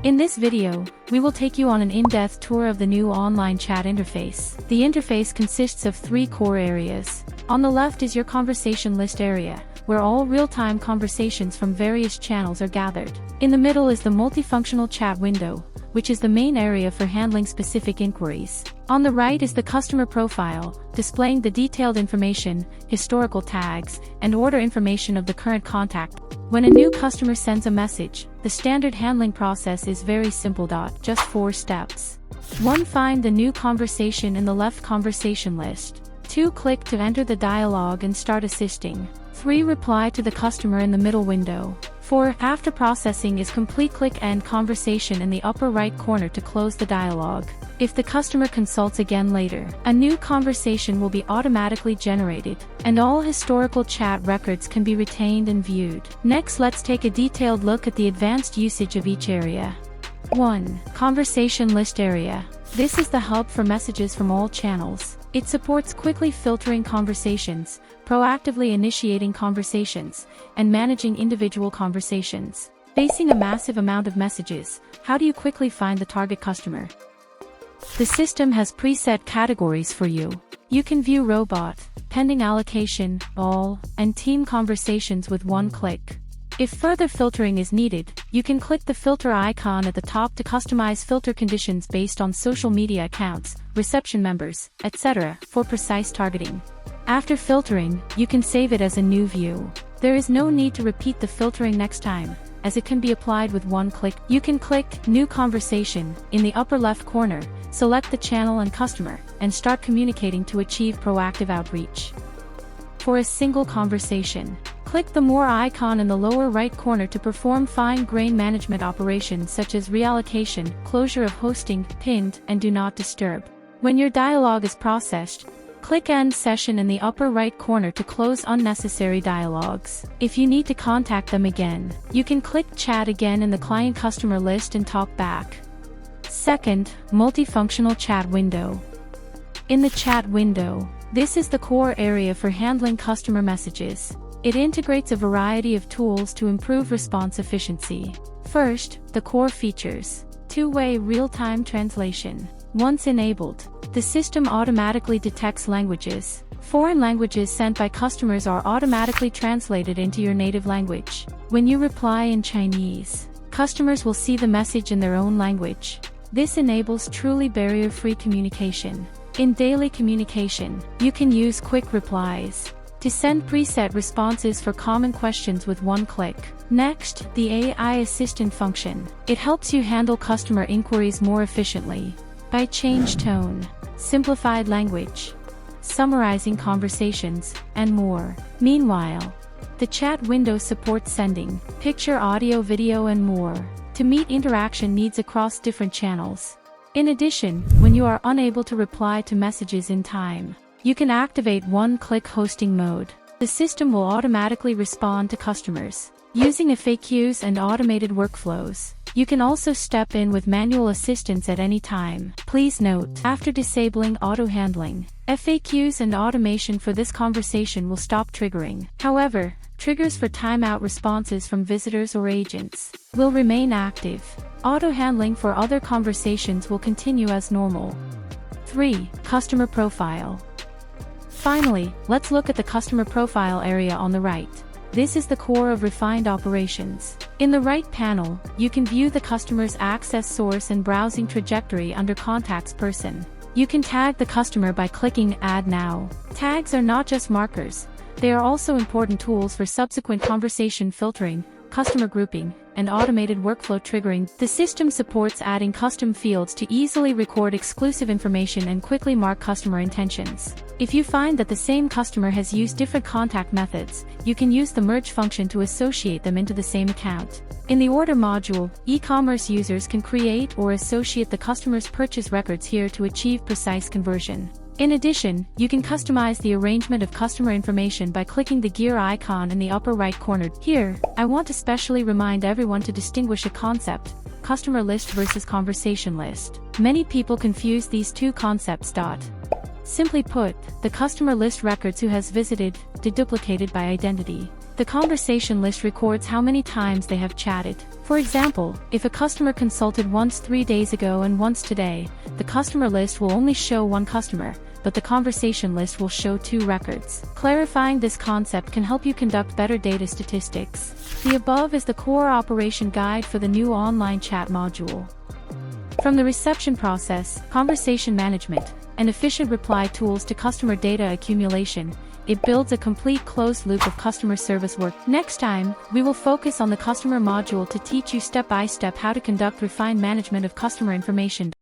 In this video, we will take you on an in-depth tour of the new online chat interface. The interface consists of 3 core areas. On the left is your conversation list area, where all real-time conversations from various channels are gathered. In the middle is the multifunctional chat window, which is the main area for handling specific inquiries. On the right is the customer profile, displaying the detailed information, historical tags, and order information of the current contact. When a new customer sends a message, the standard handling process is very simple. Just 4 steps. 1. Find the new conversation in the left conversation list. 2. Click to enter the dialogue and start assisting. 3. Reply to the customer in the middle window. 4. After processing is complete, click End Conversation in the upper right corner to close the dialogue. If the customer consults again later, a new conversation will be automatically generated, and all historical chat records can be retained and viewed. Next, let's take a detailed look at the advanced usage of each area. 1. Conversation list area. This is the hub for messages from all channels. It supports quickly filtering conversations, proactively initiating conversations, and managing individual conversations. Facing a massive amount of messages, how do you quickly find the target customer? The system has preset categories for you. You can view robot, pending allocation, all, and team conversations with 1 click. If further filtering is needed, you can click the filter icon at the top to customize filter conditions based on social media accounts, reception members, etc., for precise targeting. After filtering, you can save it as a new view. There is no need to repeat the filtering next time, as it can be applied with 1 click. You can click New Conversation in the upper left corner, select the channel and customer, and start communicating to achieve proactive outreach. For a single conversation, click the More icon in the lower right corner to perform fine-grained management operations such as reallocation, closure of hosting, pinned, and do not disturb. When your dialogue is processed, click End Session in the upper right corner to close unnecessary dialogues. If you need to contact them again, you can click Chat again in the client-customer list and talk back. 2nd, multifunctional chat window. In the chat window, this is the core area for handling customer messages. It integrates a variety of tools to improve response efficiency. First, the core features. 2-way real-time translation. Once enabled, the system automatically detects languages. Foreign languages sent by customers are automatically translated into your native language. When you reply in Chinese, customers will see the message in their own language. This enables truly barrier-free communication. In daily communication, you can use quick replies to send preset responses for common questions with 1 click. Next, the AI assistant function. It helps you handle customer inquiries more efficiently by change tone, simplified language, summarizing conversations, and more. Meanwhile, the chat window supports sending picture, audio, video, and more to meet interaction needs across different channels. In addition, when you are unable to reply to messages in time, you can activate 1-click hosting mode. The system will automatically respond to customers using FAQs and automated workflows. You can also step in with manual assistance at any time. Please note, after disabling auto-handling, FAQs and automation for this conversation will stop triggering. However, triggers for timeout responses from visitors or agents will remain active. Auto-handling for other conversations will continue as normal. 3. Customer profile. Finally, let's look at the customer profile area on the right. This is the core of refined operations. In the right panel, you can view the customer's access source and browsing trajectory under Contacts Person. You can tag the customer by clicking Add Now. Tags are not just markers, they are also important tools for subsequent conversation filtering, customer grouping, and automated workflow triggering. The system supports adding custom fields to easily record exclusive information and quickly mark customer intentions. If you find that the same customer has used different contact methods, you can use the merge function to associate them into the same account. In the order module, e-commerce users can create or associate the customer's purchase records here to achieve precise conversion. In addition, you can customize the arrangement of customer information by clicking the gear icon in the upper right corner. Here, I want to specially remind everyone to distinguish a concept: customer list versus conversation list. Many people confuse these two concepts. Simply put, the customer list records who has visited, deduplicated by identity. The conversation list records how many times they have chatted. For example, if a customer consulted once 3 days ago and once today, the customer list will only show one customer, but the conversation list will show 2 records. Clarifying this concept can help you conduct better data statistics. The above is the core operation guide for the new online chat module. From the reception process, conversation management, and efficient reply tools to customer data accumulation, it builds a complete closed loop of customer service work. Next time, we will focus on the customer module to teach you step by step how to conduct refined management of customer information.